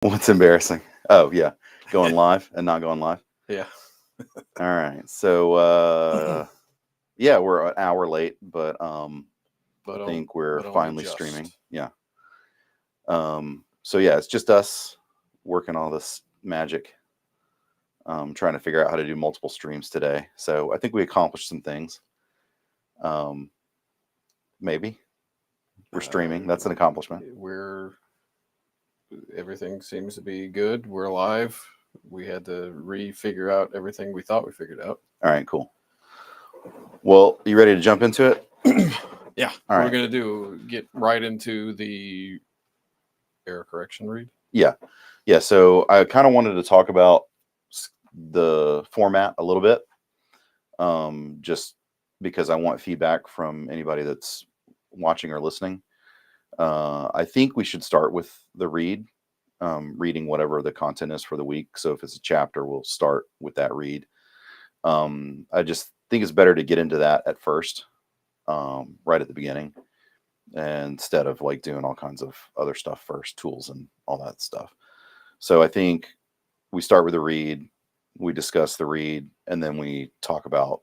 What's embarrassing? Oh, yeah. Going live and not going live. Yeah. All right. So, yeah, we're an hour late, but I think we're but only finally streaming. just. Yeah. So yeah, it's just us working all this magic, trying to figure out how to do multiple streams today. So I think we accomplished some things. Um, maybe we're streaming. That's an accomplishment. Everything seems to be good. We're live. We had to re-figure out everything we thought we figured out. All right, cool. Well, you ready to jump into it? Yeah. All We're right. going to get right into the error correction read. Yeah. Yeah. So I kind of wanted to talk about the format a little bit, just because I want feedback from anybody that's watching or listening. I think we should start with the read, reading whatever the content is for the week. So if it's a chapter, we'll start with that read. I just think it's better to get into that at first, right at the beginning, instead of like doing all kinds of other stuff first, tools and all that stuff. So I think we start with the read, we discuss the read, and then we talk about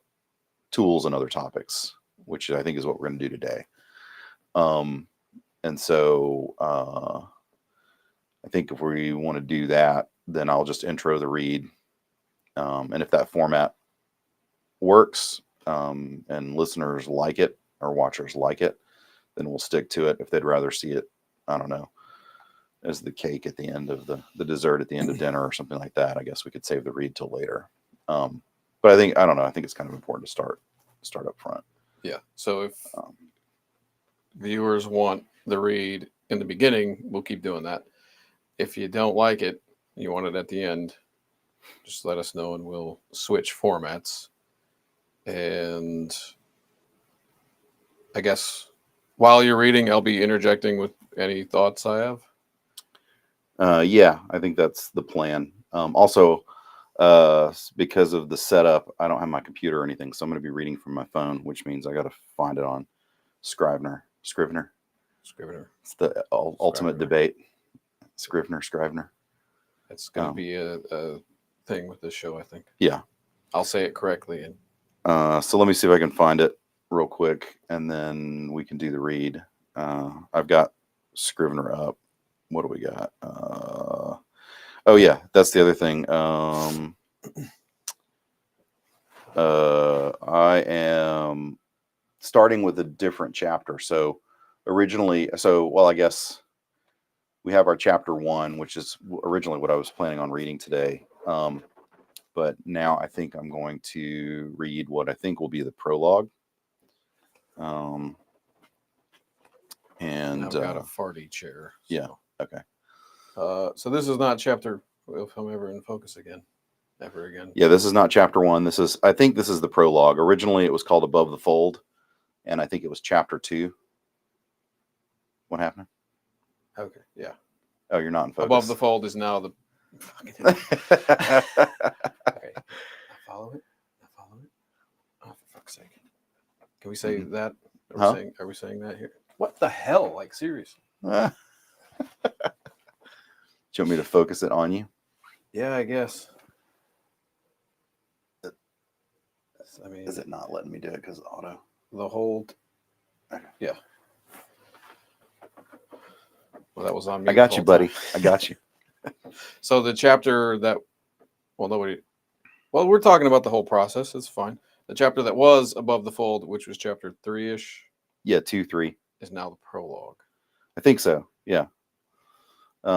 tools and other topics, which I think is what we're going to do today. And so I think if we want to do that, then I'll just intro the read. And if that format works, and listeners like it or watchers like it, then we'll stick to it. If they'd rather see it, I don't know, as the cake at the end of the dessert at the end of dinner or something like that, I guess we could save the read till later. But I don't know. I think it's kind of important to start up front. Yeah. So if Um, viewers want the read in the beginning, we'll keep doing that. If you don't like it, you want it at the end, just let us know and we'll switch formats. And I guess while you're reading, I'll be interjecting with any thoughts I have. yeah, I think that's the plan. Also, because of the setup, I don't have my computer or anything, so I'm going to be reading from my phone, which means I got to find it on Scrivener. Scrivener. It's the ultimate Scrivener. debate. Scrivener. It's going to be a thing with this show, I think. Yeah. I'll say it correctly. And So let me see if I can find it real quick, and then we can do the read. I've got Scrivener up. What do we got? Oh yeah, that's the other thing. I am starting with a different chapter. So I guess we have our chapter 1, which is originally what I was planning on reading today. But now I think I'm going to read what I think will be the prologue. And I've got a farty chair. So. Yeah. Okay. So this is not chapter. If I'm ever in focus again, ever again. Yeah, this is not chapter 1. I think this is the prologue. Originally, it was called Above the Fold, and I think it was chapter 2. What happened? Okay. Yeah. Oh, you're not in focus. Above the Fold is now the. Okay. I follow it. Oh, for fuck's sake! Can we say that? Are we saying that here? What the hell? Like seriously? Do you want me to focus it on you? Yeah, I guess. I mean, is it not letting me do it because auto? The hold. Okay. Yeah. Well, that was on me. I got you, buddy. I got you. So the chapter that, we're talking about the whole process. It's fine. The chapter that was Above the Fold, which was chapter 3-ish. Yeah, 2, 3. Is now the prologue. I think so. Yeah. We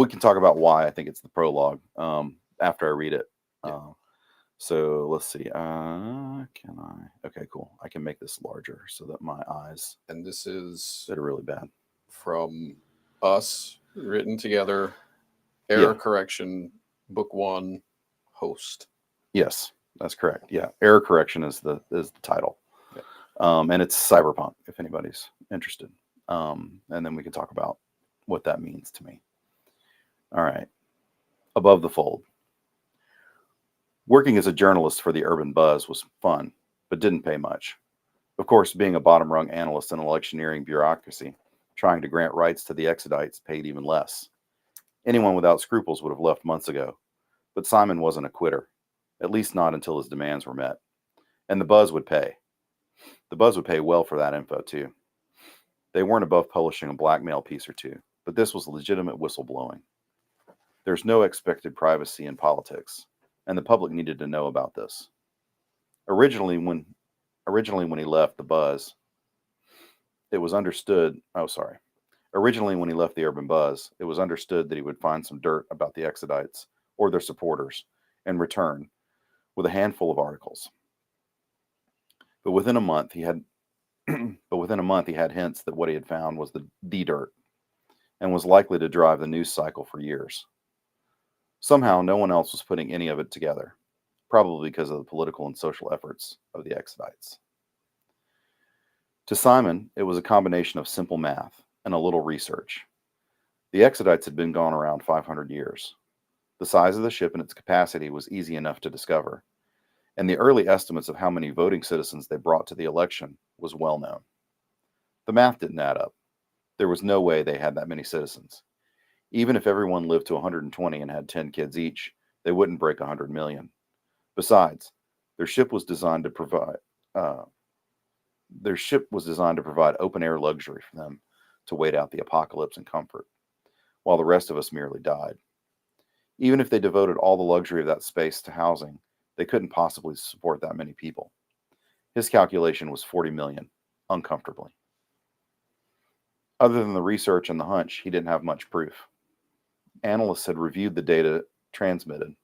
can talk about why I think it's the prologue after I read it. Yeah. So let's see. Can I? Okay, cool. I can make this larger so that my eyes. And this is that are really bad. From us, written together, error correction, book 1, host. Yes, that's correct. Yeah, error correction is the title, and it's cyberpunk. If anybody's interested, and then we can talk about what that means to me. All right, Above the Fold. Working as a journalist for the Urban Buzz was fun, but didn't pay much. Of course, being a bottom-rung analyst in electioneering bureaucracy, trying to grant rights to the Exodites paid even less. Anyone without scruples would have left months ago, but Simon wasn't a quitter, at least not until his demands were met. And the Buzz would pay. The Buzz would pay well for that info, too. They weren't above publishing a blackmail piece or two, but this was legitimate whistleblowing. There's no expected privacy in politics, and the public needed to know about this. Originally, when Originally when he left the Buzz, it was understood. Oh, sorry. Originally, when he left the Urban Buzz, it was understood that he would find some dirt about the Exodites or their supporters and return with a handful of articles. But within a month, he had hints that what he had found was the dirt and was likely to drive the news cycle for years. Somehow, no one else was putting any of it together, probably because of the political and social efforts of the Exodites. To Simon, it was a combination of simple math and a little research. The Exodites had been gone around 500 years. The size of the ship and its capacity was easy enough to discover, and the early estimates of how many voting citizens they brought to the election was well known. The math didn't add up. There was no way they had that many citizens. Even if everyone lived to 120 and had 10 kids each, they wouldn't break 100 million. Besides, their ship was designed to provide uh, open air luxury for them to wait out the apocalypse in comfort, while the rest of us merely died. Even if they devoted all the luxury of that space to housing, they couldn't possibly support that many people. His calculation was 40 million, uncomfortably. Other than the research and the hunch, he didn't have much proof. Analysts had reviewed the data transmitted.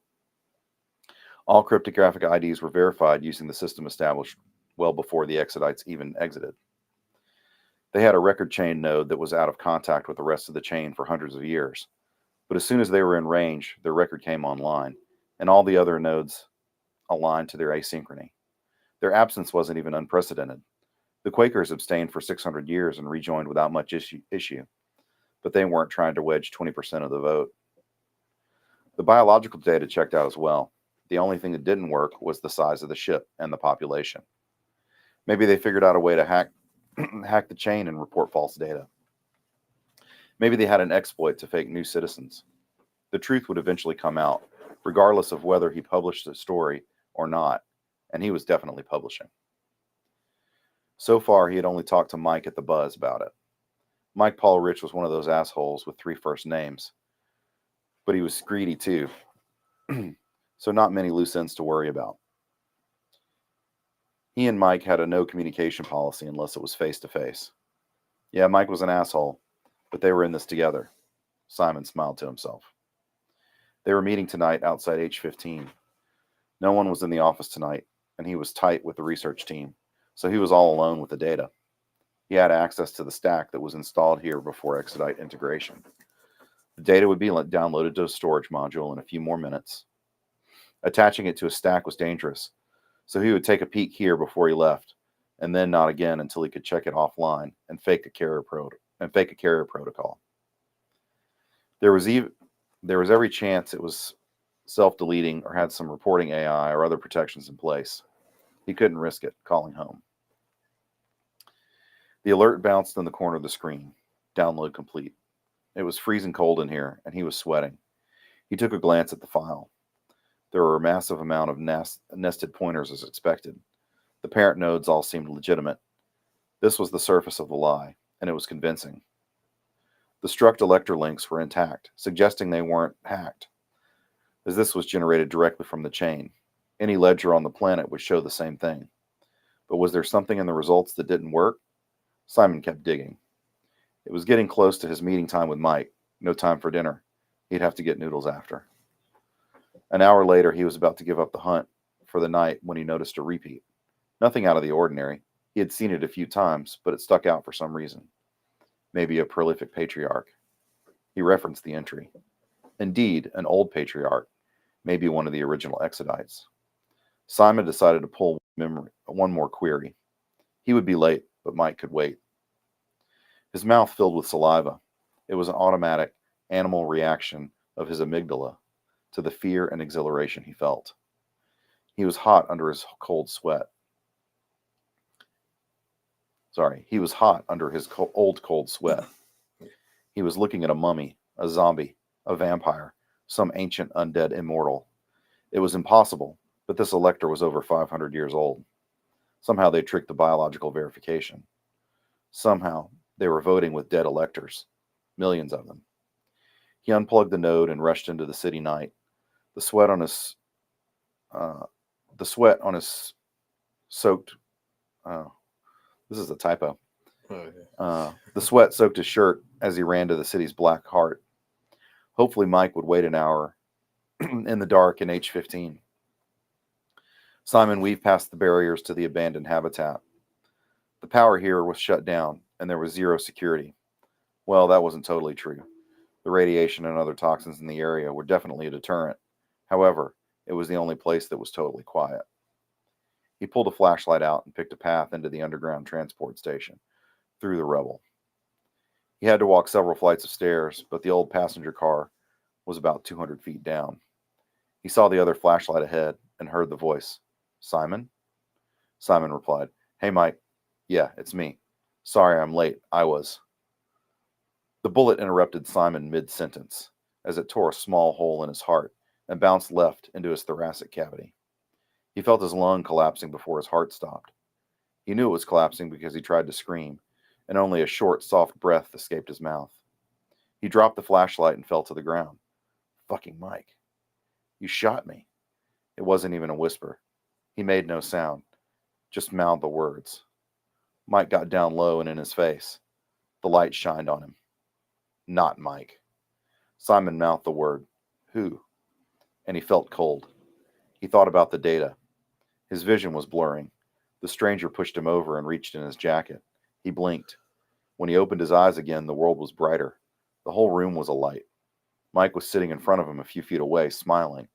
All cryptographic IDs were verified using the system established well before the Exodites even exited. They had a record chain node that was out of contact with the rest of the chain for hundreds of years, but as soon as they were in range, their record came online, and all the other nodes aligned to their asynchrony. Their absence wasn't even unprecedented. The Quakers abstained for 600 years and rejoined without much issue, but they weren't trying to wedge 20% of the vote. The biological data checked out as well. The only thing that didn't work was the size of the ship and the population. Maybe they figured out a way to hack the chain and report false data. Maybe they had an exploit to fake new citizens. The truth would eventually come out, regardless of whether he published the story or not, and he was definitely publishing. So far, he had only talked to Mike at the Buzz about it. Mike Paul Rich was one of those assholes with 3 first names, but he was greedy too, so not many loose ends to worry about. He and Mike had a no communication policy unless it was face to face. Yeah, Mike was an asshole, but they were in this together. Simon smiled to himself. They were meeting tonight outside H15. No one was in the office tonight, and he was tight with the research team, so he was all alone with the data. He had access to the stack that was installed here before Exodite integration. The data would be downloaded to a storage module in a few more minutes. Attaching it to a stack was dangerous, so he would take a peek here before he left, and then not again until he could check it offline and fake a carrier protocol. There was every chance it was self-deleting or had some reporting AI or other protections in place. He couldn't risk it calling home. The alert bounced in the corner of the screen. Download complete. It was freezing cold in here, and he was sweating. He took a glance at the file. There were a massive amount of nested pointers as expected. The parent nodes all seemed legitimate. This was the surface of the lie, and it was convincing. The struct elector links were intact, suggesting they weren't hacked, as this was generated directly from the chain. Any ledger on the planet would show the same thing. But was there something in the results that didn't work? Simon kept digging. It was getting close to his meeting time with Mike. No time for dinner. He'd have to get noodles after. An hour later, he was about to give up the hunt for the night when he noticed a repeat. Nothing out of the ordinary. He had seen it a few times, but it stuck out for some reason. Maybe a prolific patriarch. He referenced the entry. Indeed, an old patriarch, maybe one of the original Exodites. Simon decided to pull one more query. He would be late, but Mike could wait. His mouth filled with saliva. It was an automatic, animal reaction of his amygdala to the fear and exhilaration he felt. He was hot under his cold sweat. He was hot under his cold sweat. He was looking at a mummy, a zombie, a vampire, some ancient undead immortal. It was impossible, but this elector was over 500 years old. Somehow they tricked the biological verification. Somehow they were voting with dead electors, millions of them. He unplugged the node and rushed into the city night. The sweat on his, uh, the sweat on his soaked. Uh, this is a typo. Oh, The sweat soaked his shirt as he ran to the city's black heart. Hopefully, Mike would wait an hour in the dark in H15. Simon weaved past the barriers to the abandoned habitat. The power here was shut down, and there was zero security. Well, that wasn't totally true. The radiation and other toxins in the area were definitely a deterrent. However, it was the only place that was totally quiet. He pulled a flashlight out and picked a path into the underground transport station, through the rubble. He had to walk several flights of stairs, but the old passenger car was about 200 feet down. He saw the other flashlight ahead and heard the voice. Simon? Simon replied, Hey, Mike. Yeah, it's me. Sorry I'm late. I was. The bullet interrupted Simon mid-sentence as it tore a small hole in his heart and bounced left into his thoracic cavity. He felt his lung collapsing before his heart stopped. He knew it was collapsing because he tried to scream, and only a short, soft breath escaped his mouth. He dropped the flashlight and fell to the ground. Fucking Mike. You shot me. It wasn't even a whisper. He made no sound, just mouthed the words. Mike got down low and in his face. The light shined on him. Not Mike. Simon mouthed the word, Who? And he felt cold. He thought about the data. His vision was blurring. The stranger pushed him over and reached in his jacket. He blinked. When he opened his eyes again, the world was brighter. The whole room was alight. Mike was sitting in front of him a few feet away, smiling.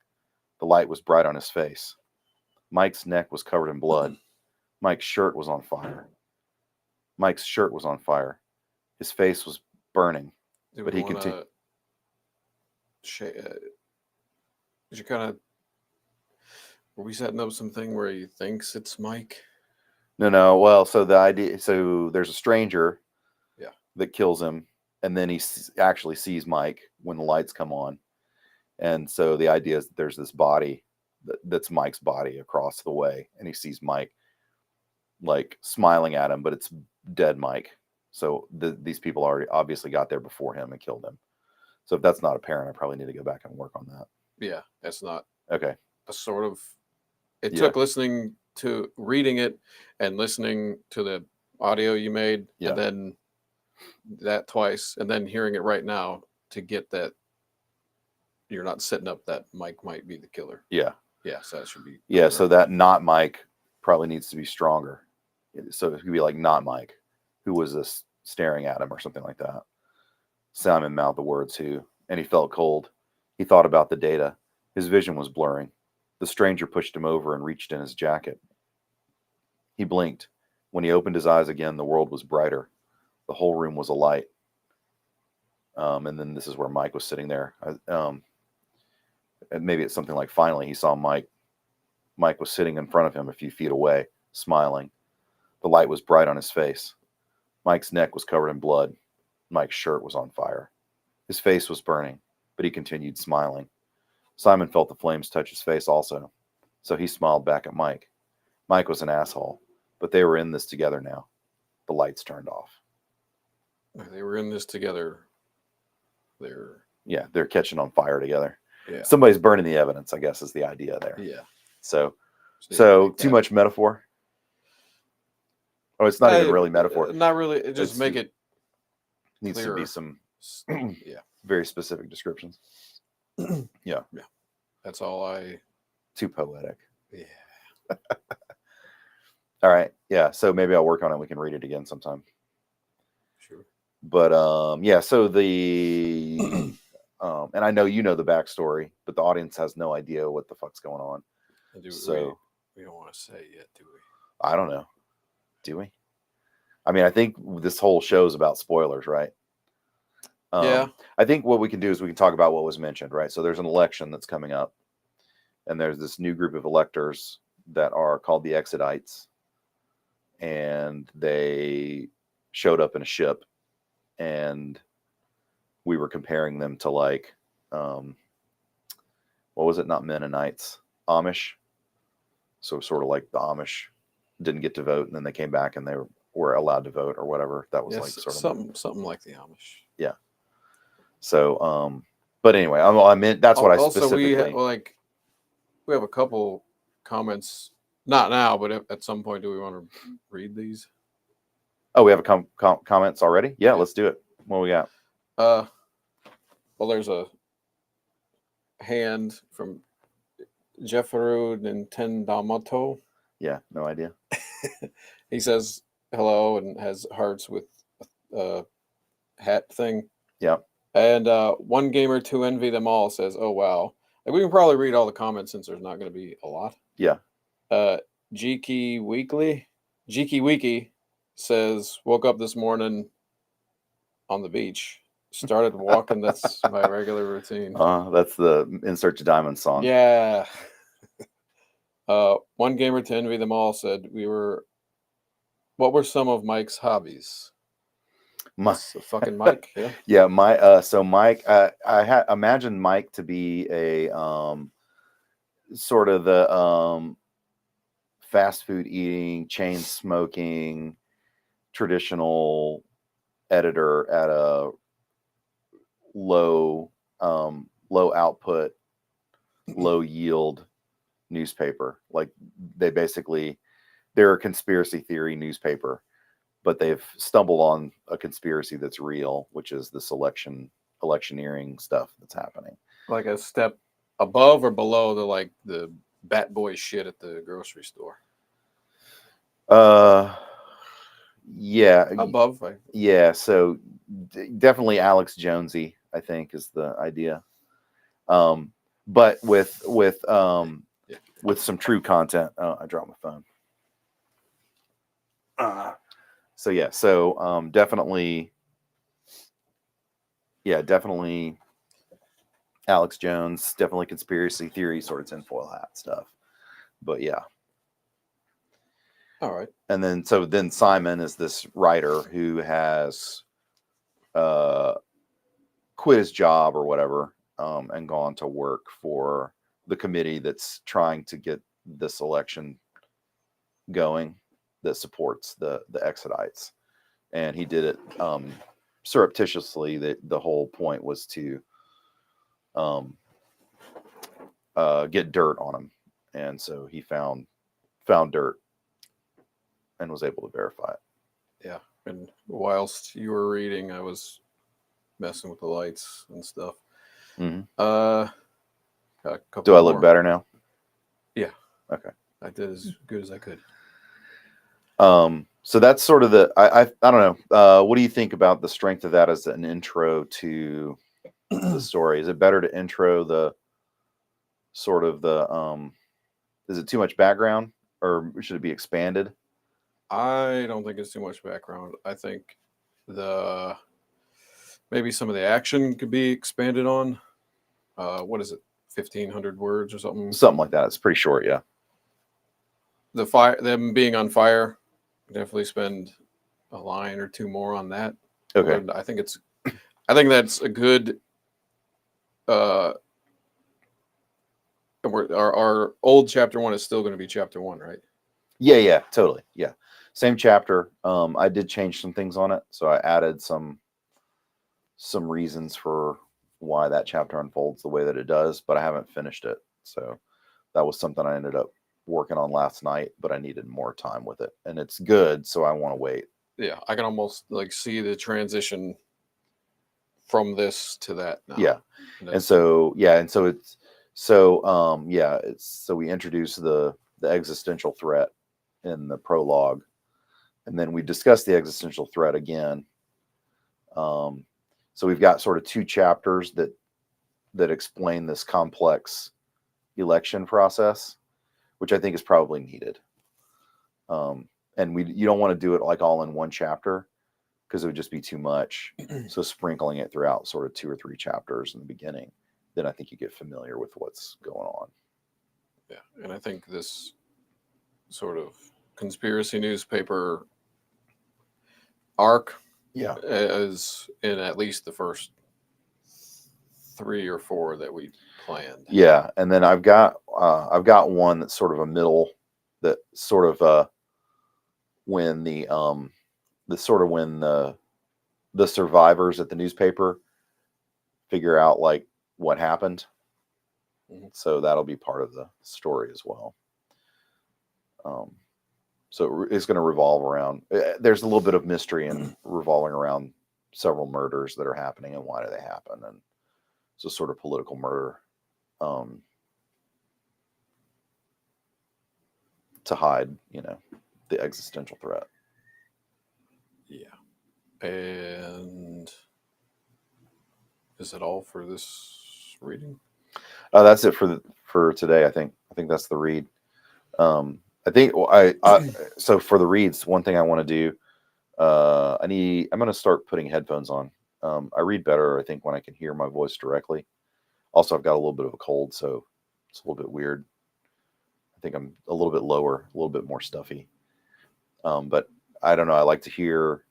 The light was bright on his face. Mike's neck was covered in blood. Mike's shirt was on fire. Mike's shirt was on fire. His face was burning, but he continued. Did you kind of, were we setting up something where he thinks it's Mike? No. Well, so the idea, so there's a stranger, Yeah, that kills him, and then he actually sees Mike when the lights come on, and so the idea is that there's this body that's Mike's body across the way, and he sees Mike like smiling at him, but it's dead Mike. So these people already obviously got there before him and killed him. So if that's not apparent, I probably need to go back and work on that. yeah, that's not Okay. a sort of. It Yeah. took listening to reading it and listening to the audio you made, Yeah. and then that twice, and then hearing it right now to get that you're not setting up that Mike might be the killer. Yeah. Yeah, so that should be. Yeah. So that not Mike probably needs to be stronger. So it could be like not Mike. Who was this staring at him or something like that? Simon mouthed the words who, and he felt cold. He thought about the data. His vision was blurring. The stranger pushed him over and reached in his jacket. He blinked. When he opened his eyes again, the world was brighter. The whole room was alight. And then this is where Mike was sitting there. And maybe it's something like finally he saw Mike. Mike was sitting in front of him a few feet away, smiling. The light was bright on his face. Mike's neck was covered in blood. Mike's shirt was on fire. His face was burning, but he continued smiling. Simon felt the flames touch his face also, so he smiled back at Mike. Mike was an asshole, but they were in this together now. The lights turned off. They were in this together. They're catching on fire together. Yeah. Somebody's burning the evidence, I guess, is the idea there. Yeah. So too much metaphor? Oh, it's not even really metaphor. Not really. Just make it needs clearer. to be some yeah, very specific descriptions. Yeah. That's all Too poetic. Yeah. All right. Yeah. So maybe I'll work on it. We can read it again sometime. Sure. But yeah. So the and I know you know the backstory, but the audience has no idea what the fuck's going on. So we don't want to say yet, do we? I don't know. Do we? I mean, I think this whole show is about spoilers, right? Yeah. I think what we can do is we can talk about what was mentioned, right? So there's an election that's coming up, and there's this new group of electors that are called the Exodites, and they showed up in a ship, and we were comparing them to like um, what was it? Not Mennonites, Amish. So sort of like the Amish didn't get to vote, and then they came back and they were allowed to vote or whatever. That was like Yes, sort of something like the Amish. yeah. So, but anyway, I meant that's what I Also, specifically. we have a couple comments. Not now, but at some point, do we want to read these? Oh, we have a comments already. Yeah, let's do it. What we got? Well, there's a hand from Jefferu Nintendamato. Yeah, no idea. He says hello and has hearts with a hat thing. Yeah. And one gamer to envy them all says, "Oh wow." Like, we can probably read all the comments since there's not going to be a lot. Yeah. Jiki Wiki says, "Woke up this morning on the beach. Started walking. That's my regular routine." That's the In Search of Diamonds song. Yeah. One gamer to envy them all said, what were some of Mike's hobbies? Fucking Mike, yeah. Yeah, so Mike, I had imagined Mike to be a sort of the fast food eating, chain smoking, traditional editor at a low low output, low yield newspaper. Like they're a conspiracy theory newspaper, but they've stumbled on a conspiracy that's real, which is this electioneering stuff that's happening. Like a step above or below the bat boy shit at the grocery store. Yeah, Above. yeah. So definitely Alex Jonesy, I think, is the idea. But with some true content. Oh, I dropped my phone. So yeah, so definitely Alex Jones, definitely conspiracy theory sort of tinfoil hat stuff. But yeah. All right. And then Simon is this writer who has quit his job or whatever, and gone to work for the committee that's trying to get this election going, that supports the Exodites. And he did it surreptitiously. The whole point was to get dirt on him, and so he found dirt and was able to verify it. Yeah, and whilst you were reading, I was messing with the lights and stuff. Mm-hmm. Do I look better now? Yeah. Okay. I did as good as I could. So that's sort of I don't know. What do you think about the strength of that as an intro to the story? Is it better to intro the sort of is it too much background, or should it be expanded? I don't think it's too much background. I think maybe some of the action could be expanded on. What is it? 1,500 words or something? Something like that. It's pretty short, yeah. Them being on fire, definitely spend a line or two more on that. Okay. I think that's a good. Our old chapter 1 is still going to be chapter 1, right? Yeah, totally. Yeah, same chapter. I did change some things on it, so I added some reasons for why that chapter unfolds the way that it does, but I haven't finished it. So that was something I ended up working on last night, but I needed more time with it, and it's good, so I want to wait. Yeah, I can almost see the transition from this to that now. Yeah, and so we introduce the existential threat in the prologue, and then we discuss the existential threat again. So we've got sort of two chapters that explain this complex election process, which I think is probably needed. And you don't want to do it like all in one chapter, because it would just be too much. So sprinkling it throughout sort of 2 or 3 chapters in the beginning, then I think you get familiar with what's going on. Yeah, and I think this sort of conspiracy newspaper arc, yeah, is in at least the first 3 or 4 that we planned. Yeah, and then I've got one that's sort of a middle, that sort of when the survivors at the newspaper figure out like what happened. Mhm. So that'll be part of the story as well. So it's going to revolve around. There's a little bit of mystery and revolving around several murders that are happening and why do they happen, and so sort of political murder to hide, the existential threat. Yeah. And is it all for this reading? That's it for today. I think that's the read. I think so for the reads, one thing I want to do, I'm going to start putting headphones on. I read better, I think, when I can hear my voice directly. Also, I've got a little bit of a cold, so it's a little bit weird. I think I'm a little bit lower, a little bit more stuffy. But I don't know. I like to hear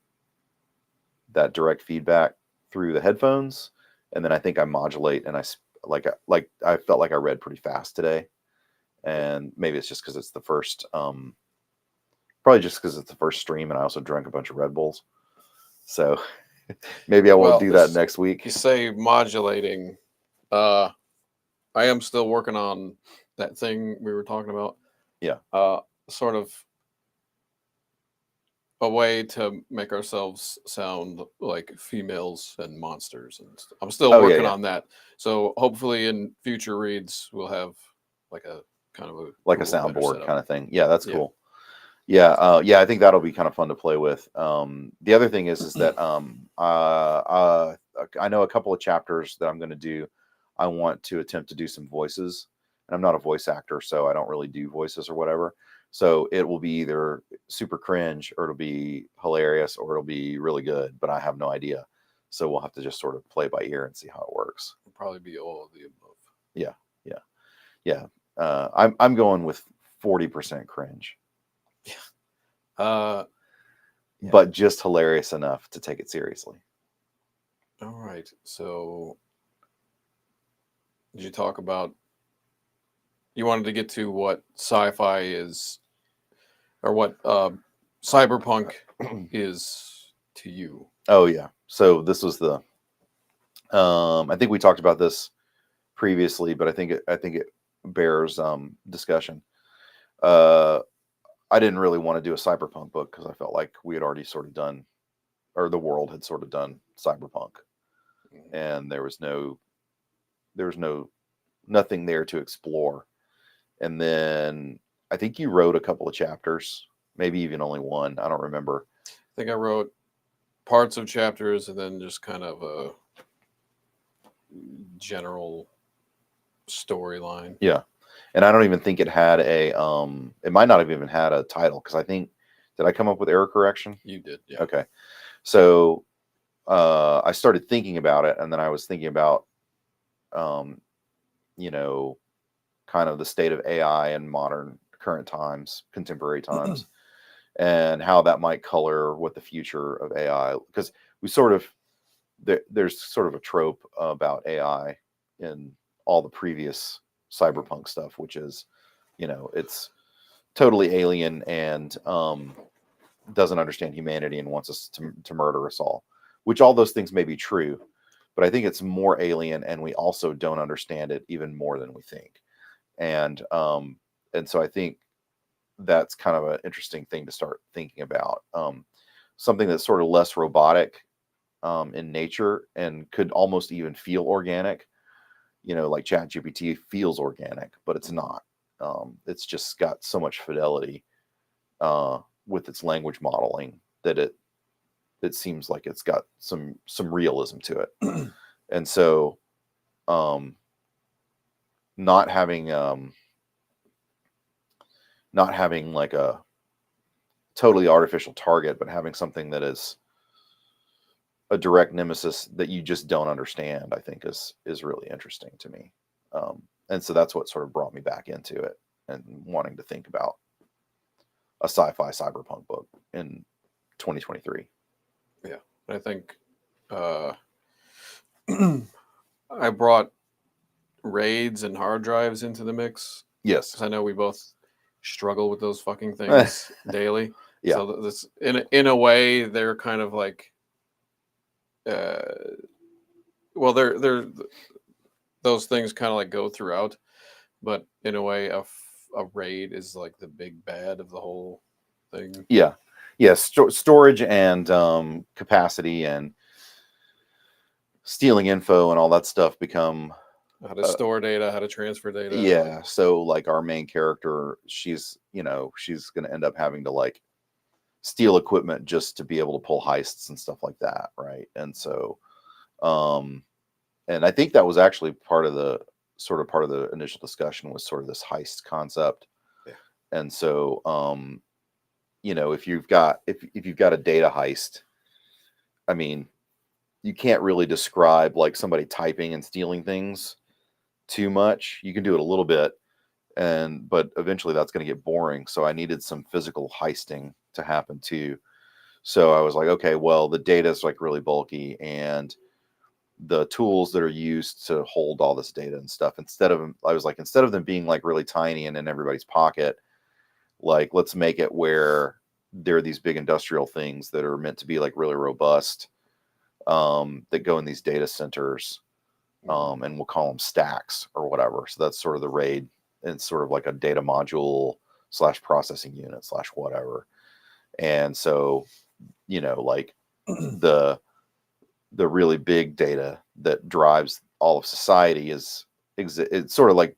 that direct feedback through the headphones, and then I think I modulate, and I felt like I read pretty fast today, and maybe it's just because it's the first, probably just because it's the first stream, and I also drank a bunch of Red Bulls, so maybe I won't do that next week. You say modulating. I am still working on that thing we were talking about. Yeah. Sort of a way to make ourselves sound like females and monsters, and I'm still working on that. So hopefully in future reads we'll have like a kind of a soundboard kind of thing. Yeah, that's cool. Yeah, I think that'll be kind of fun to play with. The other thing is that I know a couple of chapters that I'm going to do. I want to attempt to do some voices, and I'm not a voice actor, so I don't really do voices or whatever. So it will be either super cringe, or it'll be hilarious, or it'll be really good, but I have no idea. So we'll have to just sort of play by ear and see how it works. It'll probably be all of the above. Yeah. I'm going with 40% cringe. But just hilarious enough to take it seriously. All right. So did you talk about, you wanted to get to what sci-fi is, or what cyberpunk is to you? Oh yeah. So this was the I think we talked about this previously, but I think it bears discussion. I didn't really want to do a cyberpunk book because I felt like we had already sort of done, or the world had sort of done cyberpunk, and there was nothing there to explore. And then I think you wrote a couple of chapters, maybe even only one. I don't remember. I think I wrote parts of chapters and then just kind of a general storyline. Yeah. And I don't even think it had it might not have even had a title, because I think, did I come up with error correction? You did, yeah. Okay. So I started thinking about it, and then I was thinking about, kind of the state of AI in current times, contemporary times, and how that might color what the future of AI, because we sort of, there's sort of a trope about AI in all the previous cyberpunk stuff, which is, it's totally alien and doesn't understand humanity and wants us to murder us all, which all those things may be true, but I think it's more alien, and we also don't understand it even more than we think. And so I think that's kind of an interesting thing to start thinking about. Something that's sort of less robotic in nature and could almost even feel organic. Like ChatGPT feels organic, but it's not. It's just got so much fidelity with its language modeling that it seems like it's got some realism to it. And so not having like a totally artificial target, but having something that is a direct nemesis that you just don't understand, I think is really interesting to me. And so that's what sort of brought me back into it and wanting to think about a sci-fi cyberpunk book in 2023. Yeah. I think I brought RAIDs and hard drives into the mix Yes. because I know we both struggle with those fucking things daily. Yeah. So this, in a way, they're kind of like, uh, well, they're those things kind of like go throughout, but in a way, a RAID is like the big bad of the whole thing. Yeah. Yeah. Storage and capacity and stealing info and all that stuff become How to store data, how to transfer data. yeah. So like our main character, she's she's going to end up having to like steal equipment just to be able to pull heists and stuff like that, right? And so um and I think that was actually part of the initial discussion was sort of this heist concept. Yeah. And so if you've got if you've got a data heist, I mean, you can't really describe like somebody typing and stealing things too much. You can do it a little bit, but eventually that's going to get boring. So I needed some physical heisting to happen too. So I was like, okay, well, the data is like really bulky, and the tools that are used to hold all this data and stuff, instead of them being like really tiny and in everybody's pocket, like let's make it where there are these big industrial things that are meant to be like really robust, that go in these data centers, and we'll call them stacks or whatever. So that's sort of the RAID. It's sort of like a data module slash processing unit slash whatever. And so, like the really big data that drives all of society it's sort of like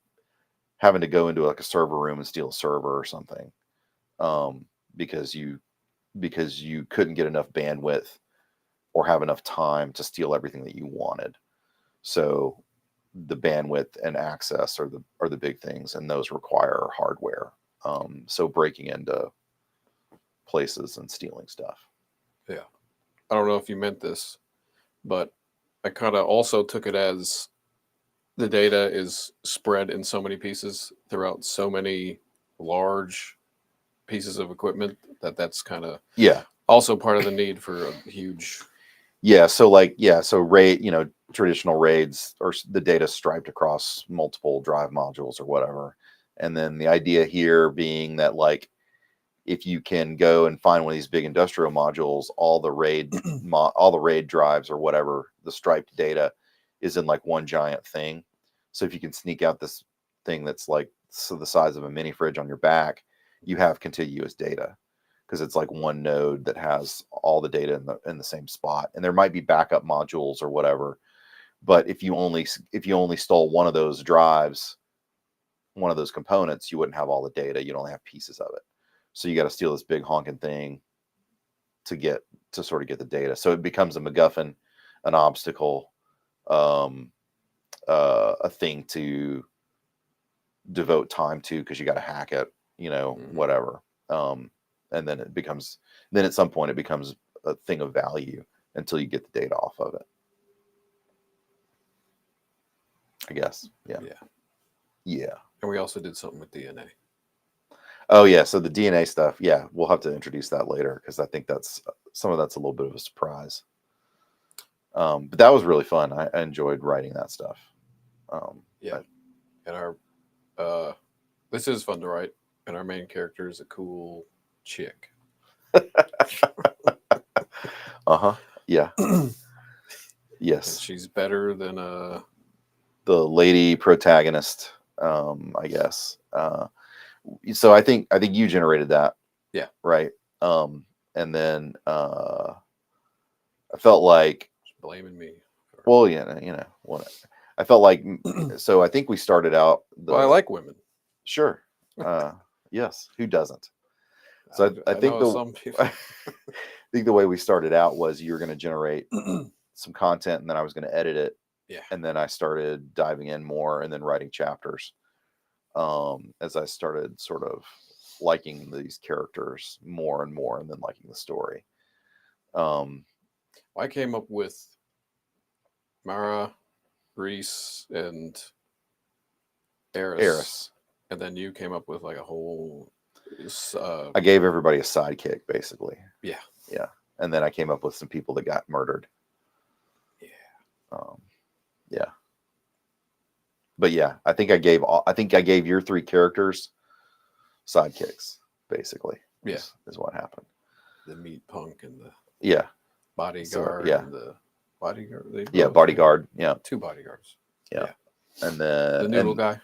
having to go into like a server room and steal a server or something, um, because you couldn't get enough bandwidth or have enough time to steal everything that you wanted. So the bandwidth and access are the big things, and those require hardware. So breaking into places and stealing stuff. Yeah. I don't know if you meant this, but I kind of also took it as the data is spread in so many pieces throughout so many large pieces of equipment that's kind of Yeah. also part of the need for a huge. Yeah. So RAID, traditional RAIDs or the data striped across multiple drive modules or whatever. And then the idea here being that like, if you can go and find one of these big industrial modules, all the RAID drives or whatever, the striped data is in like one giant thing. So if you can sneak out this thing that's like the size of a mini fridge on your back, you have contiguous data, because it's like one node that has all the data in the same spot. And there might be backup modules or whatever, but if you only stole one of those drives, one of those components, you wouldn't have all the data. You'd only have pieces of it. So you got to steal this big honking thing to sort of get the data. So it becomes a MacGuffin, an obstacle, a thing to devote time to, because you got to hack it, whatever. And then at some point it becomes a thing of value until you get the data off of it, I guess. Yeah. Yeah. And we also did something with DNA. Oh yeah, so the DNA stuff, yeah, we'll have to introduce that later, because I think some of that's a little bit of a surprise. But that was really fun. I enjoyed writing that stuff. And our this is fun to write, and our main character is a cool chick. Uh-huh. Yeah. And Yes. she's better than The lady protagonist, I guess. So I think you generated that. Yeah. Right. And then I felt like blaming me. Well, yeah, I felt like so I think we started out Well, I like women. Sure. Yes, who doesn't? So I think some people. I think the way we started out was you were going to generate some content, and then I was going to edit it. Yeah. And then I started diving in more and then writing chapters. As I started sort of liking these characters more and more, and then liking the story. I came up with Mara, Reese, and Eris. And then you came up with like a whole. I gave everybody a sidekick, basically. Yeah. Yeah. And then I came up with some people that got murdered. Yeah. Yeah. But yeah, I think I gave your 3 characters sidekicks, basically. Yeah. Is what happened. The meat punk and the Yeah. bodyguard Yeah. and the bodyguard. They Yeah, both, bodyguard. Yeah. 2 bodyguards. Yeah. Yeah. And The noodle guy.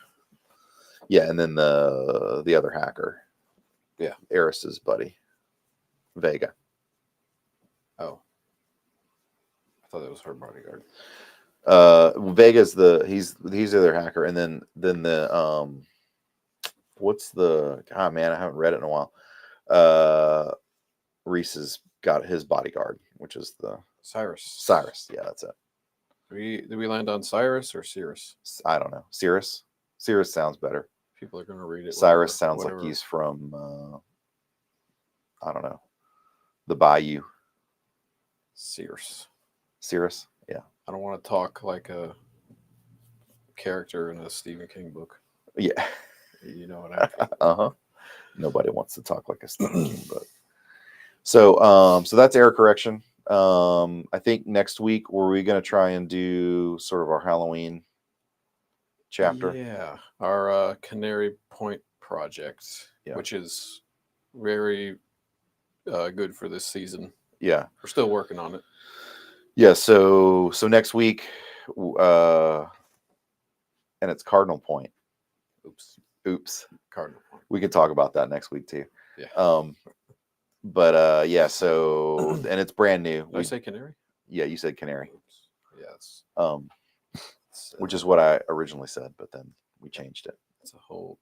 Yeah, and then the other hacker. Yeah. Eris's buddy. Vega. Oh. I thought that was her bodyguard. Vega's he's the other hacker, and then the what's the man, I haven't read it in a while. Reese's got his bodyguard, which is the Cyrus. Yeah, that's it. Did we land on Cyrus or Cirrus? I don't know. Cirrus sounds better. People are gonna read it. Cyrus sounds like he's from I don't know, the Bayou. Cirrus. Yeah. I don't want to talk like a character in a Stephen King book. Yeah. You know what I mean? Uh-huh. Nobody wants to talk like a Stephen King book. So that's error correction. I think next week were we going to try and do sort of our Halloween chapter? Yeah, our Canary Point project, which is very good for this season. Yeah, we're still working on it. Yeah, so next week, and it's Cardinal Point. Oops. Cardinal Point. We can talk about that next week too. Yeah. But yeah, so and it's brand new. Did I say Canary? Yeah, you said Canary. Oops. Yes. Which is what I originally said, but then we changed it. It's a whole.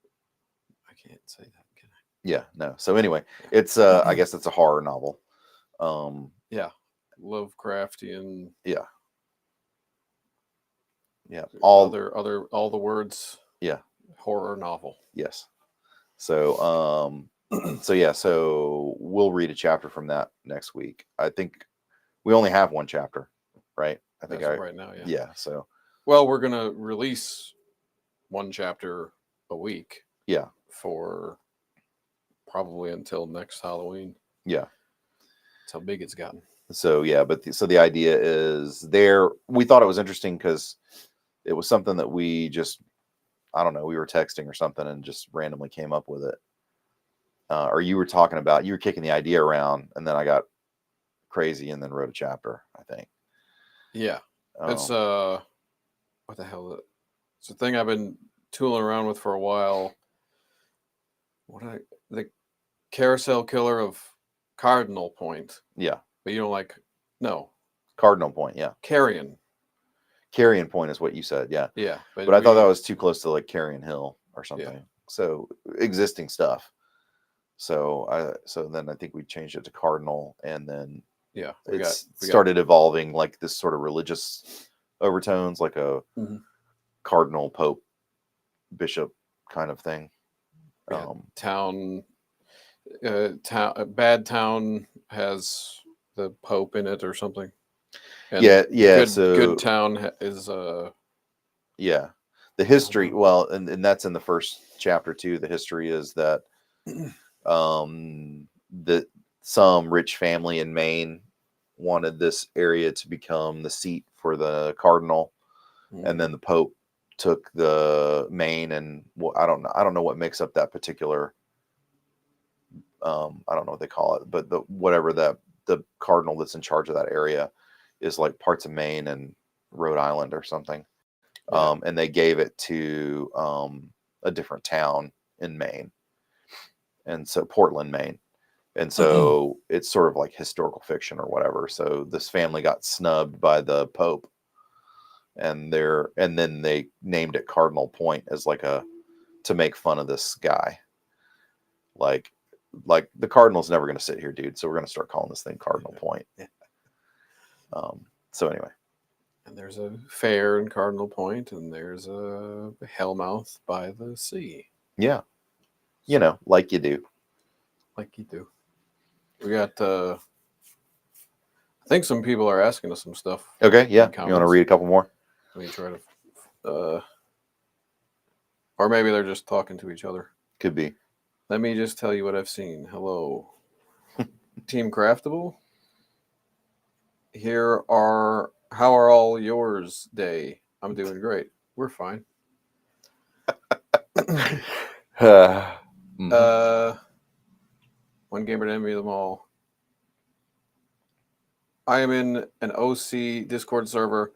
I can't say that, can I? Yeah, no. So anyway, it's I guess it's a horror novel. Yeah, Lovecraftian. Yeah. Yeah. All the words. Yeah. Horror novel. Yes. So so we'll read a chapter from that next week. I think we only have one chapter, right? I think right now, yeah. Yeah. So well, we're gonna release one chapter a week. Yeah. For probably until next Halloween. Yeah. That's how big it's gotten. So yeah, but so the idea is we thought it was interesting because it was something that we just, I don't know, we were texting or something and just randomly came up with it. Or you were kicking the idea around, and then I got crazy and then wrote a chapter, I think. Yeah. It's what the hell? It's a thing I've been tooling around with for a while. The carousel killer of Cardinal Point. Yeah. But you don't no. Cardinal Point, yeah. Carrion Point is what you said, yeah. Yeah. But I thought that was too close to like Carrion Hill or something. Yeah. So existing stuff. So then I think we changed it to Cardinal, and then we started evolving like this sort of religious overtones, like a cardinal, pope, bishop kind of thing. Bad Town has the Pope in it or something. And Good Town is yeah. The history, well, and that's in the first chapter too. The history is that that some rich family in Maine wanted this area to become the seat for the cardinal, and then the Pope took the Maine, and I don't know what makes up that particular. I don't know what they call it, but the cardinal that's in charge of that area is like parts of Maine and Rhode Island or something. Yeah. And they gave it to a different town in Maine, and so Portland, Maine. And so it's sort of like historical fiction or whatever. So this family got snubbed by the Pope, and then they named it Cardinal Point as to make fun of this guy. Like the Cardinal's never going to sit here, dude. So we're going to start calling this thing Cardinal Point. So anyway. And there's a fair in Cardinal Point, and there's a Hellmouth by the sea. Yeah. Like you do. Like you do. We got, I think some people are asking us some stuff. Okay, yeah. You want to read a couple more? Let me try to, or maybe they're just talking to each other. Could be. Let me just tell you what I've seen. Hello. Team Craftable. How are all yours day? I'm doing great. We're fine. Mhm. One gamer to envy them all. I am in an OC Discord server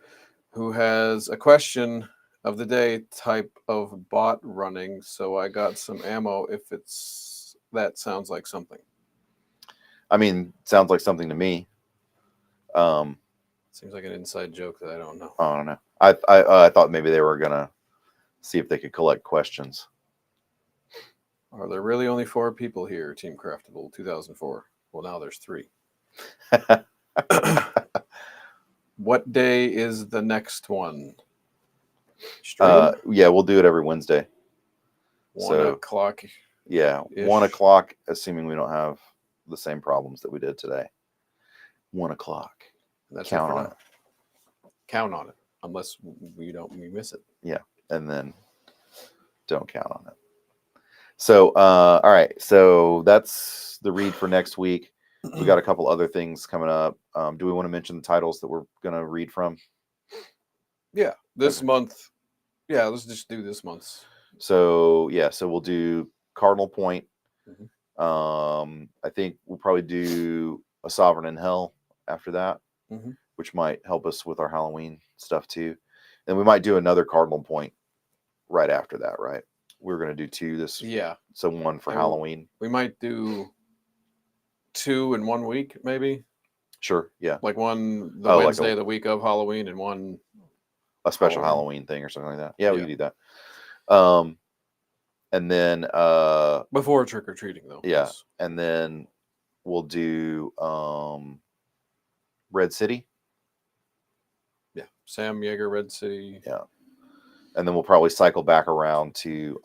who has a question of the day type of bot running, so I got some ammo if that sounds like something. I mean, sounds like something to me. Um, Seems like an inside joke that I don't know. I don't know. I thought maybe they were gonna see if they could collect questions. Are there really only 4 people here, Team Craftable 2004? Well, now there's 3. What day is the next one? Stream? Yeah, we'll do it every Wednesday. 1 o'clock. Yeah, 1 o'clock, assuming we don't have the same problems that we did today. 1 o'clock. That's Count it for on now. Count on it, unless we miss it. Yeah, and then don't count on it. So, all right. So that's the read for next week. We got a couple other things coming up. Do we want to mention the titles that we're gonna read from? Yeah, this month. Yeah, let's just do this month's. So yeah, so we'll do Cardinal Point. Mm-hmm. I think we'll probably do A Sovereign in Hell after that, Mm-hmm. which might help us with our Halloween stuff too. And we might do another Cardinal Point right after that, right? We're gonna do 2 this. Yeah. So 1 for Halloween. We might do 2 in 1 week, maybe. Sure. Yeah. Like one the Wednesday, the week of Halloween, and one a special Halloween thing or something like that. Yeah, we can do that. And then before trick or treating though. Yeah, yes. And then we'll do Red City. Yeah, Sam Yeager, Red City. Yeah, and then we'll probably cycle back around to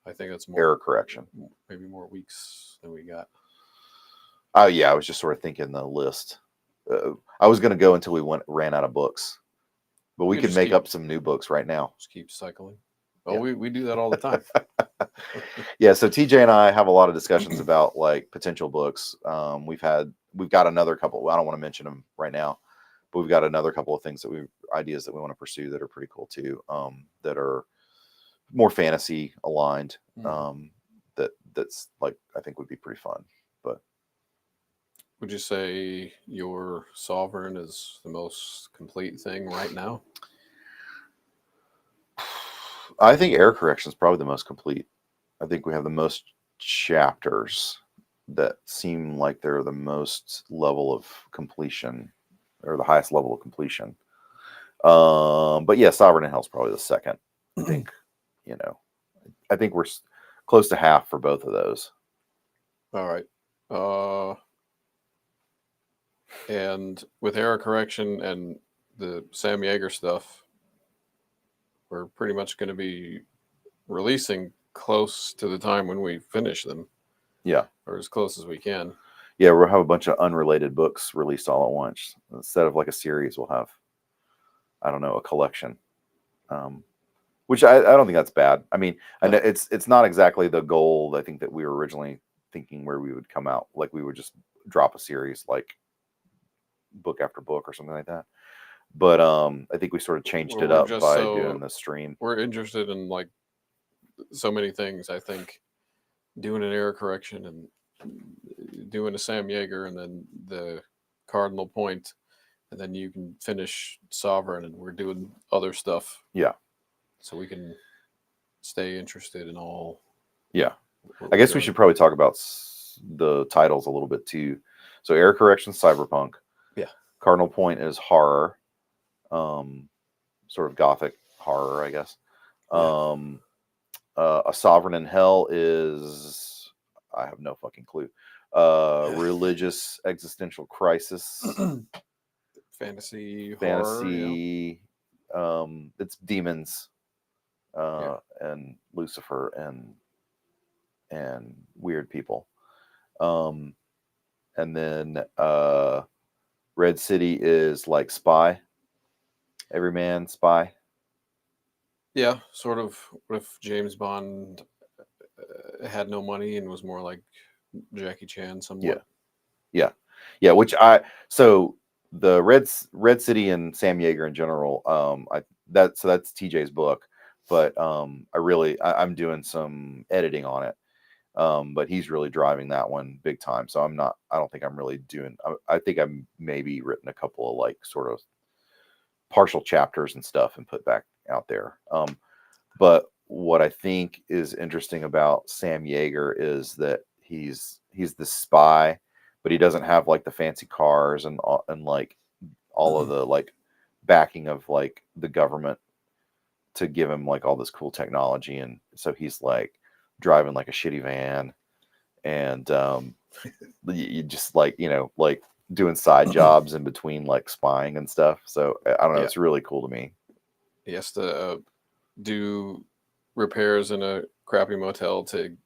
I think that's more error correction. Maybe more weeks than we got. Oh yeah, I was just sort of thinking the list. I was going to go until we ran out of books, but we could make up some new books right now. Just keep cycling. Oh, yeah. we do that all the time. Yeah, so TJ and I have a lot of discussions about like potential books. We've got another couple. Well, I don't want to mention them right now, but we've got another couple of things ideas that we want to pursue that are pretty cool too. That are more fantasy aligned. That's like I think would be pretty fun. But would you say your Sovereign is the most complete thing right now? I think error correction is probably the most complete. I think we have the most chapters that seem like they're the most level of completion or the highest level of completion. But yeah, Sovereign in Hell is probably the second. I think, I think we're close to half for both of those. All right. And with error correction and the Sam Yeager stuff, we're pretty much going to be releasing close to the time when we finish them. Yeah. Or as close as we can. Yeah, we'll have a bunch of unrelated books released all at once. Instead of like a series, we'll have, I don't know, a collection. Which I don't think that's bad. I mean, I know it's not exactly the goal I think that we were originally thinking where we would come out. Like we would just drop a series like book after book or something like that. But I think we sort of changed it up by doing the stream. We're interested in like so many things. I think doing an error correction and doing a Sam Yeager and then the Cardinal Point, and then you can finish Sovereign, and we're doing other stuff. Yeah. So we can stay interested in all. Yeah. I guess we should probably talk about the titles a little bit too. So error correction, cyberpunk. Yeah. Cardinal Point is horror. Sort of gothic horror, I guess. Yeah. A Sovereign in Hell is, I have no fucking clue. Religious existential crisis. Fantasy. Horror, yeah. It's demons and Lucifer and weird people. And then Red City is like spy. Everyman spy. Yeah, sort of. What if James Bond had no money and was more like Jackie Chan somewhat? Yeah. So the Red City and Sam Yeager in general, that's TJ's book. but I'm doing some editing on it. But he's really driving that one big time. So I don't think I'm really doing, I think I'm maybe written a couple of like sort of partial chapters and stuff and put back out there. But what I think is interesting about Sam Yeager is that he's the spy, but he doesn't have like the fancy cars and like all of the like backing of like the government to give him like all this cool technology. And so he's like driving like a shitty van, and you just like, like doing side jobs in between like spying and stuff. So I don't know, Yeah. it's really cool to me. He has to do repairs in a crappy motel to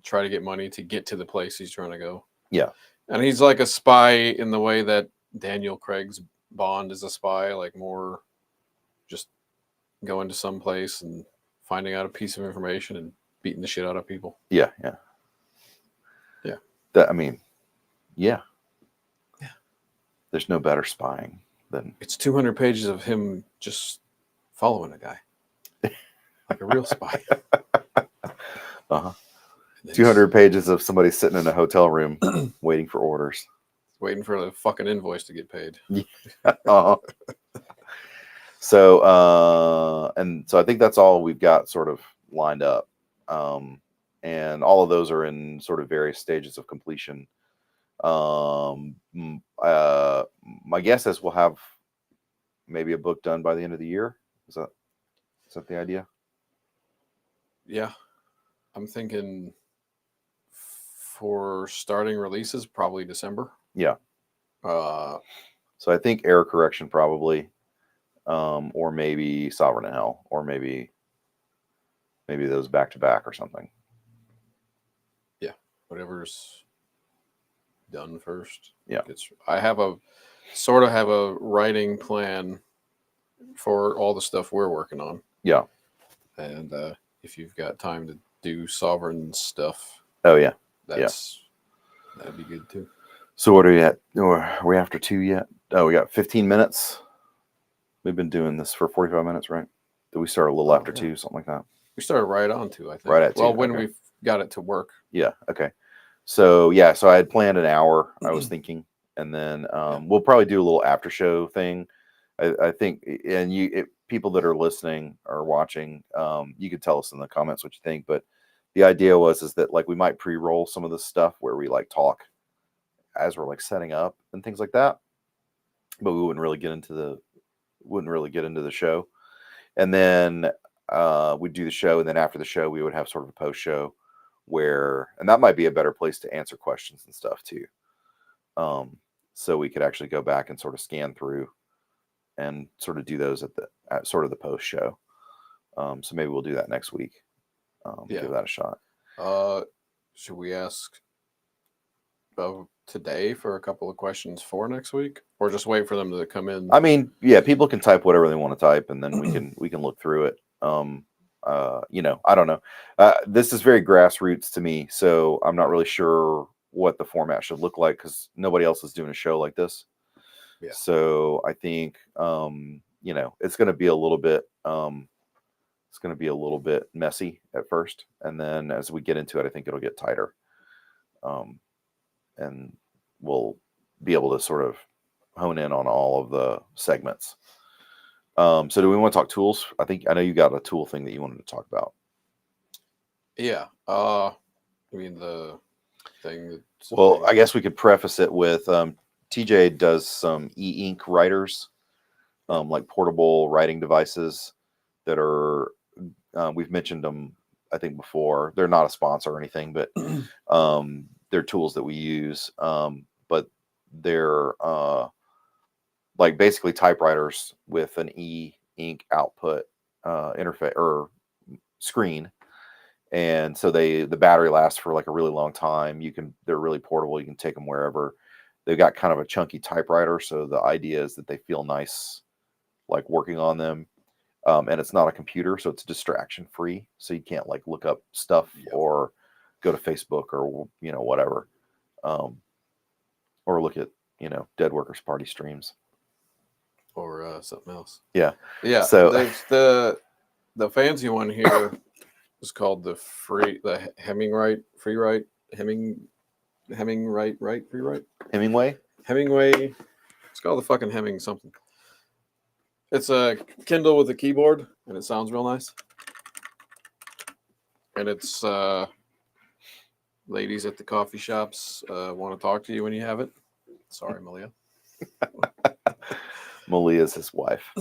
try to get money to get to the place he's trying to go. Yeah. And he's like a spy in the way that Daniel Craig's Bond is a spy, like more just going to some place and finding out a piece of information and beating the shit out of people. Yeah. I mean, yeah. There's no better spying than It's 200 pages of him just following a guy like a real spy. 200 pages of somebody sitting in a hotel room waiting for orders, waiting for the fucking invoice to get paid. uh-huh. So I think that's all we've got sort of lined up, and all of those are in sort of various stages of completion. My guess is we'll have maybe a book done by the end of the year. Is that the idea? Yeah, I'm thinking for starting releases probably December. Yeah. Uh, So I think Error Correction probably, or maybe Sovereign of Hell, or maybe those back to back or something. Yeah, whatever's done first. Yeah. I have a sort of have a writing plan for all the stuff we're working on. Yeah. And if you've got time to do Sovereign stuff, Oh yeah, that'd be good too. So what are we at? Are we after 2 yet? Oh, we got 15 minutes. We've been doing this for 45 minutes, right? Did we start a little after 2, something like that? We started right on 2, I think. Right at 2. Well, when we've got it to work. Yeah. Okay. So so I had planned an hour. I was thinking, and then we'll probably do a little after show thing. I think, and people that are listening or watching, you could tell us in the comments what you think. But the idea is that like we might pre-roll some of this stuff where we like talk as we're like setting up and things like that, but we wouldn't really get into the show. And then we'd do the show, and then after the show we would have sort of a post show and that might be a better place to answer questions and stuff too. So we could actually go back and sort of scan through and sort of do those at sort of the post show. So maybe we'll do that next week. Give that a shot. Should we ask today for a couple of questions for next week, or just wait for them to come in? I mean, yeah, people can type whatever they want to type, and then we can look through it. I don't know. This is very grassroots to me, so I'm not really sure what the format should look like because nobody else is doing a show like this. Yeah. So I think it's going to be a little bit messy at first, and then as we get into it, I think it'll get tighter. And we'll be able to sort of hone in on all of the segments. So do we want to talk tools? I know you got a tool thing that you wanted to talk about. Yeah. I mean the thing. Well, I guess we could preface it with TJ does some e-ink writers, like portable writing devices that are, we've mentioned them, I think, before. They're not a sponsor or anything, but they're tools that we use. But they're like basically typewriters with an e-ink output interface or screen. And so the battery lasts for like a really long time. They're really portable. You can take them wherever. They've got kind of a chunky typewriter. So the idea is that they feel nice, like working on them. And it's not a computer, so it's distraction free. So you can't like look up stuff or go to Facebook or, whatever. Or look at, Dead Workers Party streams. Or something else. Yeah. Yeah. So there's The fancy one here is called the Hemingwright free write Hemingwright free write Hemingway. Hemingway. It's called the fucking Heming something. It's a Kindle with a keyboard, and it sounds real nice. And it's ladies at the coffee shops want to talk to you when you have it. Sorry, Malia. Malia's his wife.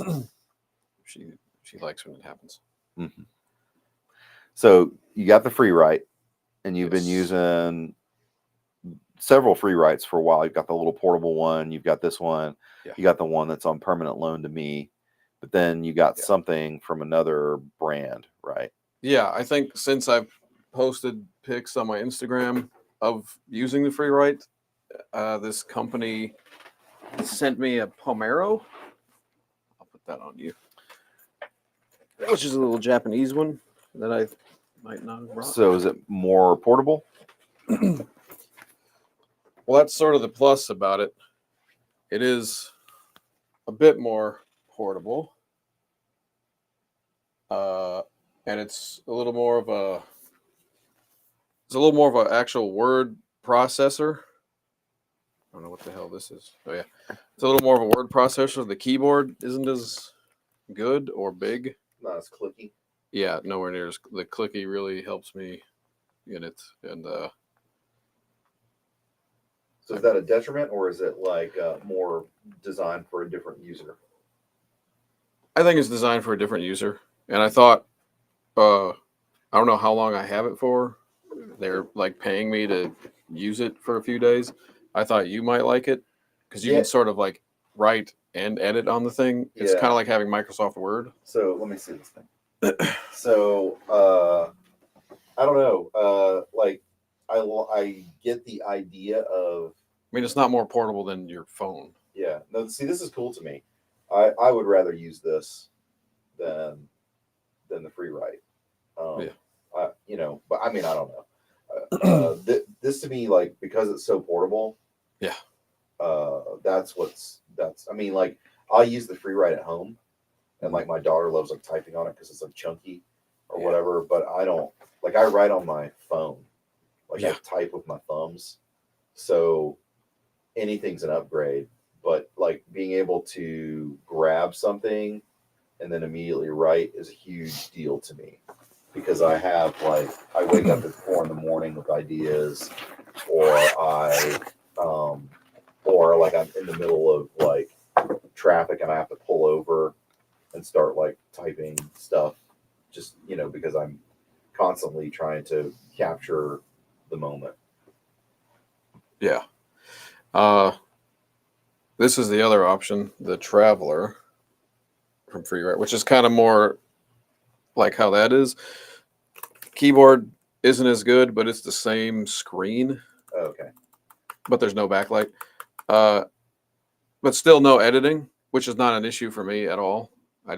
She likes when it happens. Mm-hmm. So you got the free write, and you've Yes. been using several free writes for a while. You've got the little portable one. You've got this one. Yeah. You got the one that's on permanent loan to me. But then you got something from another brand, right? Yeah, I think since I've posted pics on my Instagram of using the free write, this company sent me a Pomero. I'll put that on you. Which is a little Japanese one that I might not have brought. So is it more portable? Well, that's sort of the plus about it. It is a bit more portable. And it's a little more of an actual word processor. I don't know what the hell this is. Oh yeah. It's a little more of a word processor. The keyboard isn't as good or big. Not as clicky. Yeah, nowhere near as the clicky really helps me in it. And so is that a detriment, or is it like more designed for a different user? I think it's designed for a different user. And I thought, I don't know how long I have it for. They're like paying me to use it for a few days. I thought you might like it because you can sort of like write and edit on the thing. It's kind of like having Microsoft Word. So let me see this thing. So I don't know. Like I get the idea of. I mean, it's not more portable than your phone. Yeah. No. See, this is cool to me. I would rather use this than the free write. But I mean, I don't know. This to me, like, because it's so portable. Yeah. I mean, like, I'll use the free write at home, and like my daughter loves like typing on it because it's like chunky or whatever. But I don't like. I write on my phone, like I type with my thumbs. So anything's an upgrade. But like being able to grab something and then immediately write is a huge deal to me, because I wake up at 4 a.m. with ideas, or like I'm in the middle of like traffic and I have to pull over and start like typing stuff, just because I'm constantly trying to capture the moment. Yeah. This is the other option, the Traveler from Free Write, which is kind of more like how that is. Keyboard isn't as good, but it's the same screen. Okay. But there's no backlight. But still no editing, which is not an issue for me at all. I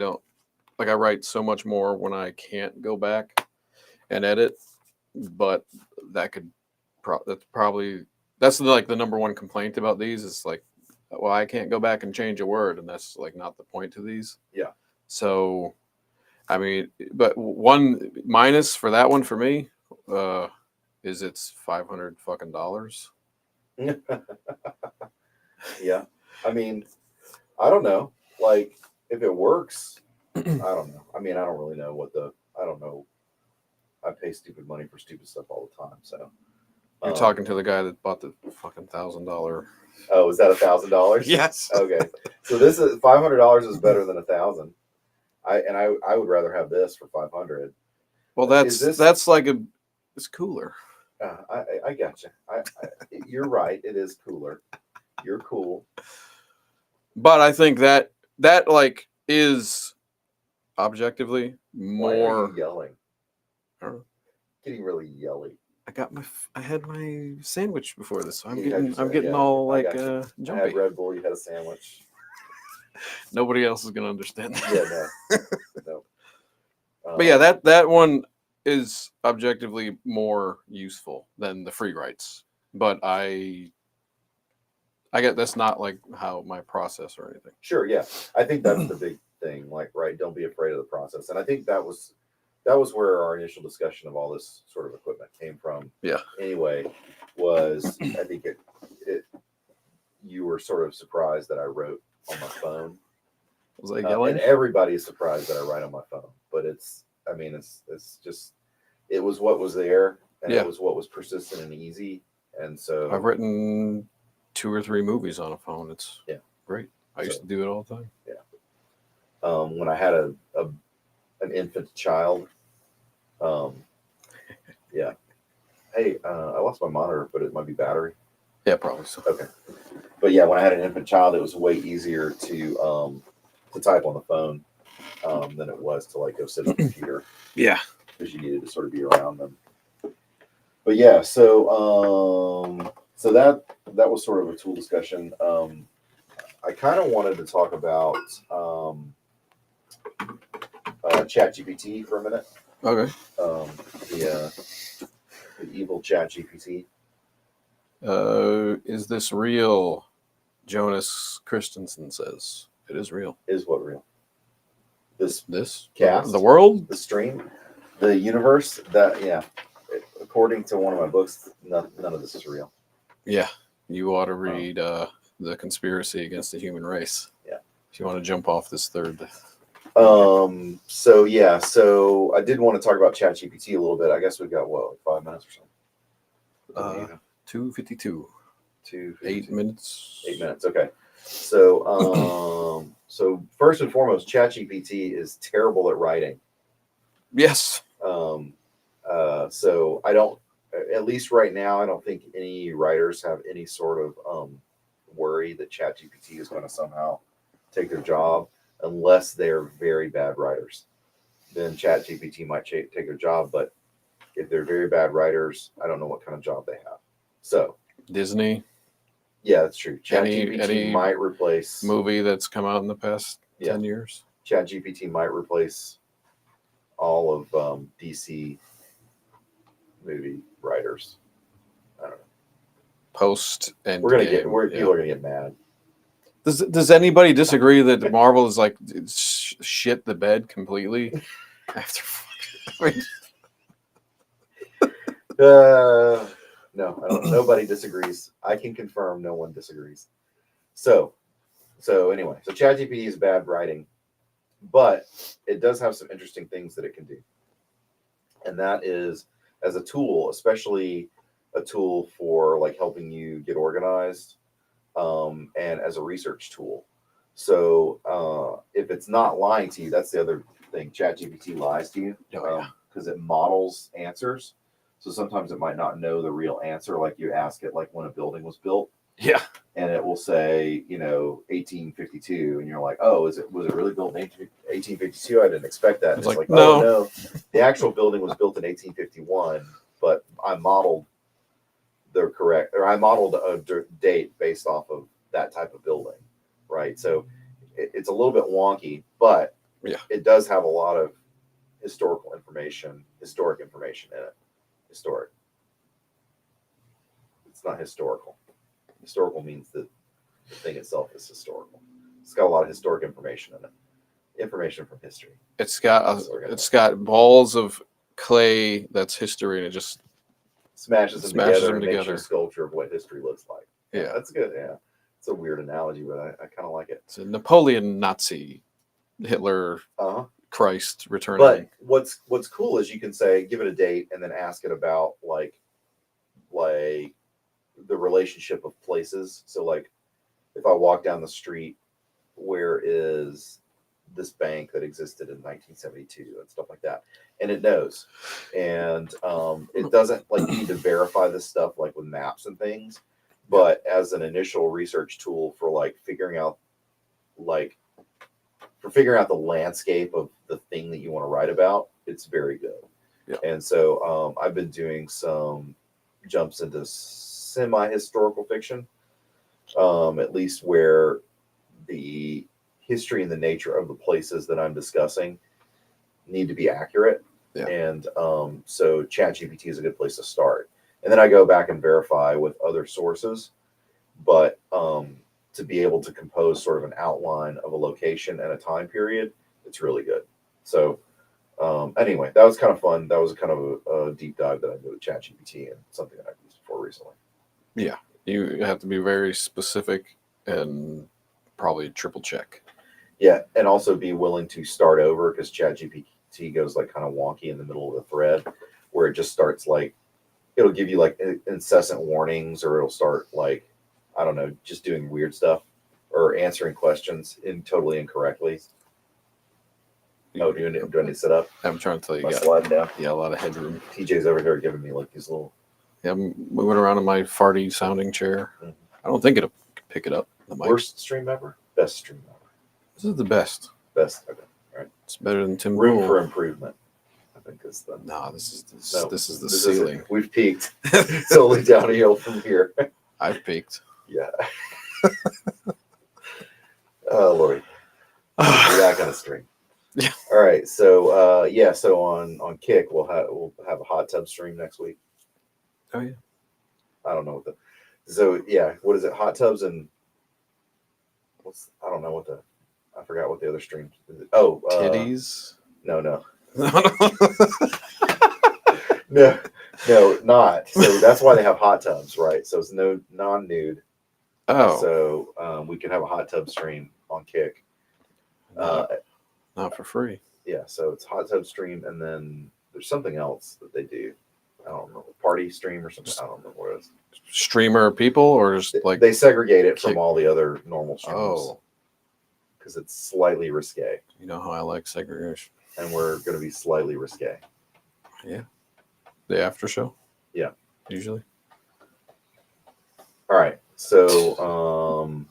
write so much more when I can't go back and edit, but that's like the number one complaint about these is like, well, I can't go back and change a word, and that's like not the point to these. Yeah. So, I mean, but one minus for that one for me is it's $500 fucking dollars. Yeah. I mean, I don't know. Like, if it works, I don't know. I mean, I don't really know I don't know. I pay stupid money for stupid stuff all the time. So you're talking to the guy that bought the fucking $1,000. Oh, is that $1,000? Yes. Okay. So this is $500 is better than 1,000. I would rather have this for 500. Well, that's like it's cooler. I gotcha. You're right. It is cooler. You're cool. But I think that like is objectively more. Why are you yelling? I don't know. Getting really yelly. I had my sandwich before this, so I'm You getting all like I jumpy. had Red Bull. You had a sandwich. Nobody else is gonna understand that. Yeah, no. But yeah, that one is objectively more useful than the free writes. But I get that's not like how my process or anything. Sure, yeah. I think that's the big thing, like, right, don't be afraid of the process. And I think that was where our initial discussion of all this sort of equipment came from. Yeah. Anyway, was I think it you were sort of surprised that I wrote on my phone. Was I yelling? And everybody is surprised that I write on my phone. But it's just, it was what was there, and Yeah. it was what was persistent and easy. And so I've written 2 or 3 movies on a phone. It's Yeah. great. I used to do it all the time. when I had an infant child, yeah. Hey, I lost my monitor, but it might be battery. Yeah, probably so. Okay. But yeah, when I had an infant child, it was way easier to type on the phone than it was to like go sit at the computer, Yeah. because you needed to sort of be around them. But yeah, so that was sort of a tool discussion. I kind of wanted to talk about ChatGPT for a minute. Okay. The evil ChatGPT. Is this real? Jonas Christensen says it is real. Is what real? This Cast? the world. The stream, the universe. That, yeah. According to one of my books, none of this is real. Yeah, you ought to read The Conspiracy Against the Human Race. Yeah. If you want to jump off this third. So yeah, so I did want to talk about ChatGPT a little bit. I guess we've got what, like 5 minutes or something. 2:52. 8 minutes. 8 minutes. Okay. So so first and foremost, ChatGPT is terrible at writing. Yes. So I don't, at least right now, I don't think any writers have any sort of worry that ChatGPT is going to somehow take their job, unless they're very bad writers. Then ChatGPT might take their job, but if they're very bad writers, I don't know what kind of job they have. So Disney. Yeah, that's true. Any ChatGPT might replace movie that's come out in the past 10 years. ChatGPT might replace all of DC movie writers. I don't know. Post and People are gonna get mad. Does anybody disagree that Marvel is like shit the bed completely after? I mean, No, I don't. Nobody disagrees. I can confirm no one disagrees. So anyway, so ChatGPT is bad writing, but it does have some interesting things that it can do, and that is, as a tool, especially a tool for like helping you get organized, and as a research tool. So if it's not lying to you, that's the other thing. ChatGPT lies to you because it models answers. So sometimes it might not know the real answer. Like you ask it, like when a building was built. Yeah. And it will say, 1852, and you're like, oh, was it really built in 1852? I didn't expect that. And it's like, no. oh no, the actual building was built in 1851, but I modeled I modeled a date based off of that type of building, right? So it's a little bit wonky, but it does have a lot of historic information in it. Historic. It's not historical. Historical means that the thing itself is historical. It's got a lot of historic information in it. Information from history. It's got balls of clay that's history, and it just smashes them together and makes you a sculpture of what history looks like. Yeah, that's good. Yeah, it's a weird analogy, but I kind of like it. It's a Napoleon Nazi, Hitler, Christ returning. But what's cool is you can say, give it a date, and then ask it about like the relationship of places. So like, if I walk down the street, where is this bank that existed in 1972 and stuff like that? And it knows. And it doesn't like need to verify this stuff like with maps and things, but as an initial research tool for like figuring out the landscape of the thing that you want to write about, it's very good. Yeah. And so I've been doing some jumps into semi-historical fiction, at least where the history and the nature of the places that I'm discussing need to be accurate. Yeah. And so ChatGPT is a good place to start. And then I go back and verify with other sources. But to be able to compose sort of an outline of a location and a time period, it's really good. So anyway, that was kind of fun. That was kind of a deep dive that I did with ChatGPT and something that I've used before recently. Yeah, you have to be very specific and probably triple check. Yeah, and also be willing to start over because ChatGPT goes like kind of wonky in the middle of the thread where it just starts like it'll give you like incessant warnings or it'll start like I don't know, just doing weird stuff or answering questions totally incorrectly. Oh, do I need to sit up? I'm trying to tell you, Am I sliding down? Yeah, a lot of headroom. TJ's over here giving me like these little. Yeah, I'm moving around in my farty sounding chair. Mhm. I don't think it'll pick it up. The mic. Worst stream ever? Best stream ever. This is the best. Best. Okay. All right. It's better than Tim Room Pool. for improvement. I think is the. No, this is the this ceiling. We've peaked. It's only downhill from here. I've peaked. Yeah. Oh Lord. That kind of stream. Yeah. All right. So yeah. So on Kick we'll have a hot tub stream next week. Oh yeah. I don't know what the. So yeah, what is it? Hot tubs and. I don't know what the. I forgot what the other stream. Oh. Titties. No. No, not. So that's why they have hot tubs, right? So it's no non-nude. Oh. So we can have a hot tub stream on Kick. Not for free. Yeah, so it's hot tub stream, and then there's something else that they do. I don't know, party stream or something. I don't know what it is. Streamer people or just like they segregate it Kick. from all the other normal streams. Oh. Because it's slightly risque. You know how I like segregation. And we're going to be slightly risque. Yeah. The after show? Yeah. Usually. All right. So,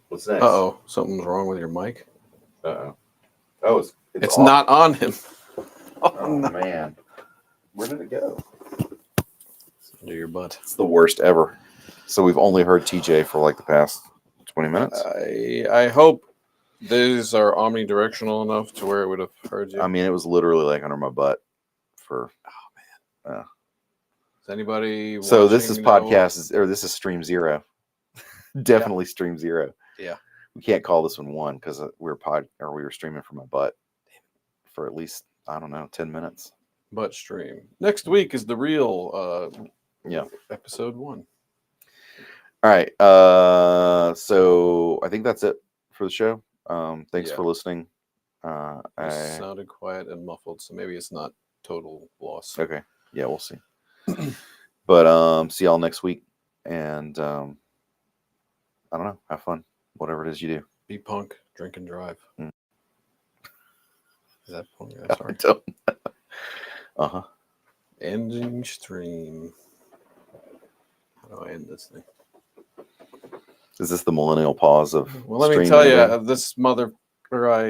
what's next? Uh-oh. Something's wrong with your mic. Uh-oh. Oh, it's off. not on him. Oh, man. Where did it go? Under your butt. It's the worst ever. So we've only heard TJ for like the past 20 minutes. I hope these are omnidirectional enough to where it would have heard you. I mean, it was literally like under my butt for. Oh man. Is anybody? So this is this is stream 0. Definitely stream 0. Yeah. We can't call this one because we were streaming from my butt for at least I don't know 10 minutes. Butt stream. Next week is the real episode 1. All right. So I think that's it for the show. Thanks for listening. It sounded quiet and muffled, so maybe it's not total loss. Okay. Yeah, we'll see. But see y'all next week. And I don't know. Have fun. Whatever it is you do. Be punk. Drink and drive. Mm. Is that punk? I'm sorry. I don't know. Uh-huh. Ending stream. How do I end this thing? Is this the millennial pause of Well, let me stream tell ending? you, this mother, or I